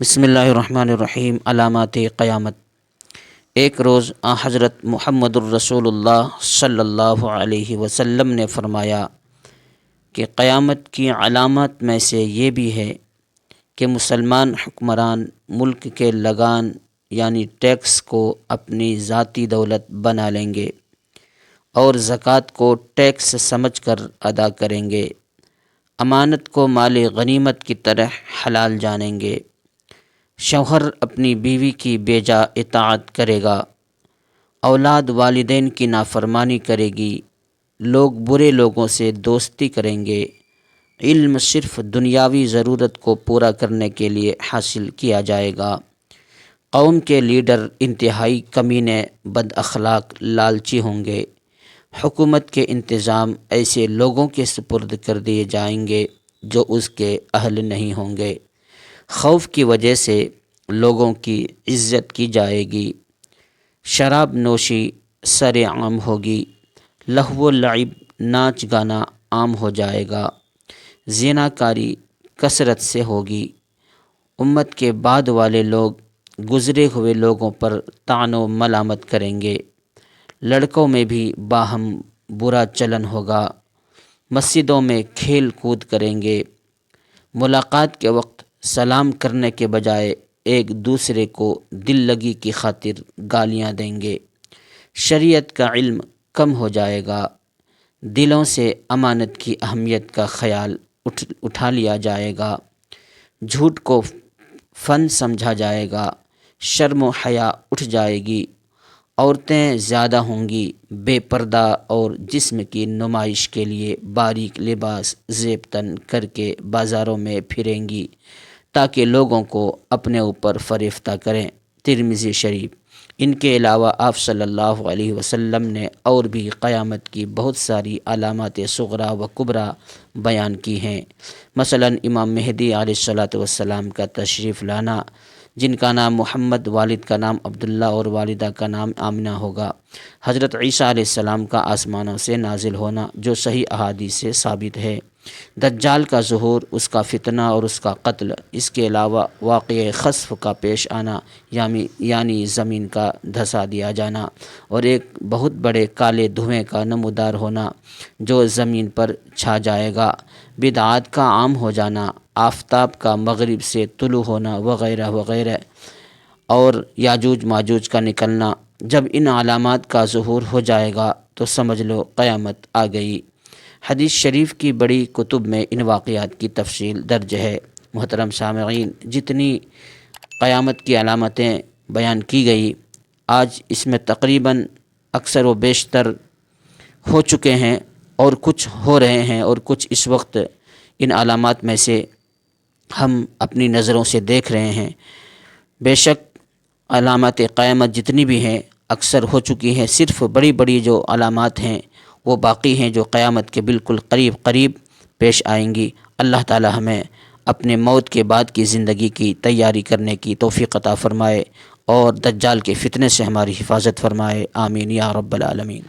بسم اللہ الرحمن الرحیم۔ علامات قیامت۔ ایک روز حضرت محمد الرسول اللہ صلی اللہ علیہ وسلم نے فرمایا کہ قیامت کی علامات میں سے یہ بھی ہے کہ مسلمان حکمران ملک کے لگان یعنی ٹیکس کو اپنی ذاتی دولت بنا لیں گے اور زکوٰۃ کو ٹیکس سمجھ کر ادا کریں گے، امانت کو مال غنیمت کی طرح حلال جانیں گے، شوہر اپنی بیوی کی بے جا اطاعت کرے گا، اولاد والدین کی نافرمانی کرے گی، لوگ برے لوگوں سے دوستی کریں گے، علم صرف دنیاوی ضرورت کو پورا کرنے کے لیے حاصل کیا جائے گا، قوم کے لیڈر انتہائی کمینے، بد اخلاق، لالچی ہوں گے، حکومت کے انتظام ایسے لوگوں کے سپرد کر دیے جائیں گے جو اس کے اہل نہیں ہوں گے، خوف کی وجہ سے لوگوں کی عزت کی جائے گی، شراب نوشی سر عام ہوگی، لہو و لعب ناچ گانا عام ہو جائے گا، زنا کاری کثرت سے ہوگی، امت کے بعد والے لوگ گزرے ہوئے لوگوں پر طعن و ملامت کریں گے، لڑکوں میں بھی باہم برا چلن ہوگا، مسجدوں میں کھیل کود کریں گے، ملاقات کے وقت سلام کرنے کے بجائے ایک دوسرے کو دل لگی کی خاطر گالیاں دیں گے، شریعت کا علم کم ہو جائے گا، دلوں سے امانت کی اہمیت کا خیال اٹھا لیا جائے گا، جھوٹ کو فن سمجھا جائے گا، شرم و حیا اٹھ جائے گی، عورتیں زیادہ ہوں گی، بے پردہ اور جسم کی نمائش کے لیے باریک لباس زیب تن کر کے بازاروں میں پھریں گی تاکہ لوگوں کو اپنے اوپر فریفتہ کریں۔ ترمذی شریف۔ ان کے علاوہ آپ صلی اللہ علیہ وسلم نے اور بھی قیامت کی بہت ساری علامات صغریٰ و کبریٰ بیان کی ہیں، مثلا امام مہدی علیہ الصلاۃ والسلام کا تشریف لانا، جن کا نام محمد، والد کا نام عبداللہ اور والدہ کا نام آمنہ ہوگا، حضرت عیسیٰ علیہ السلام کا آسمانوں سے نازل ہونا جو صحیح احادیث سے ثابت ہے، دجال کا ظہور، اس کا فتنہ اور اس کا قتل، اس کے علاوہ واقعہ خسف کا پیش آنا یعنی زمین کا دھسا دیا جانا اور ایک بہت بڑے کالے دھوئیں کا نمودار ہونا جو زمین پر چھا جائے گا، بدعات کا عام ہو جانا، آفتاب کا مغرب سے طلوع ہونا وغیرہ وغیرہ، اور یاجوج ماجوج کا نکلنا۔ جب ان علامات کا ظہور ہو جائے گا تو سمجھ لو قیامت آ گئی۔ حدیث شریف کی بڑی کتب میں ان واقعات کی تفصیل درج ہے۔ محترم سامعین، جتنی قیامت کی علامتیں بیان کی گئی، آج اس میں تقریباً اکثر و بیشتر ہو چکے ہیں اور کچھ ہو رہے ہیں اور کچھ اس وقت ان علامات میں سے ہم اپنی نظروں سے دیکھ رہے ہیں۔ بے شک علامات قیامت جتنی بھی ہیں اکثر ہو چکی ہیں، صرف بڑی بڑی جو علامات ہیں وہ باقی ہیں جو قیامت کے بالکل قریب پیش آئیں گی۔ اللہ تعالی ہمیں اپنے موت کے بعد کی زندگی کی تیاری کرنے کی توفیق عطا فرمائے اور دجال کے فتنے سے ہماری حفاظت فرمائے، آمین یا رب العالمین۔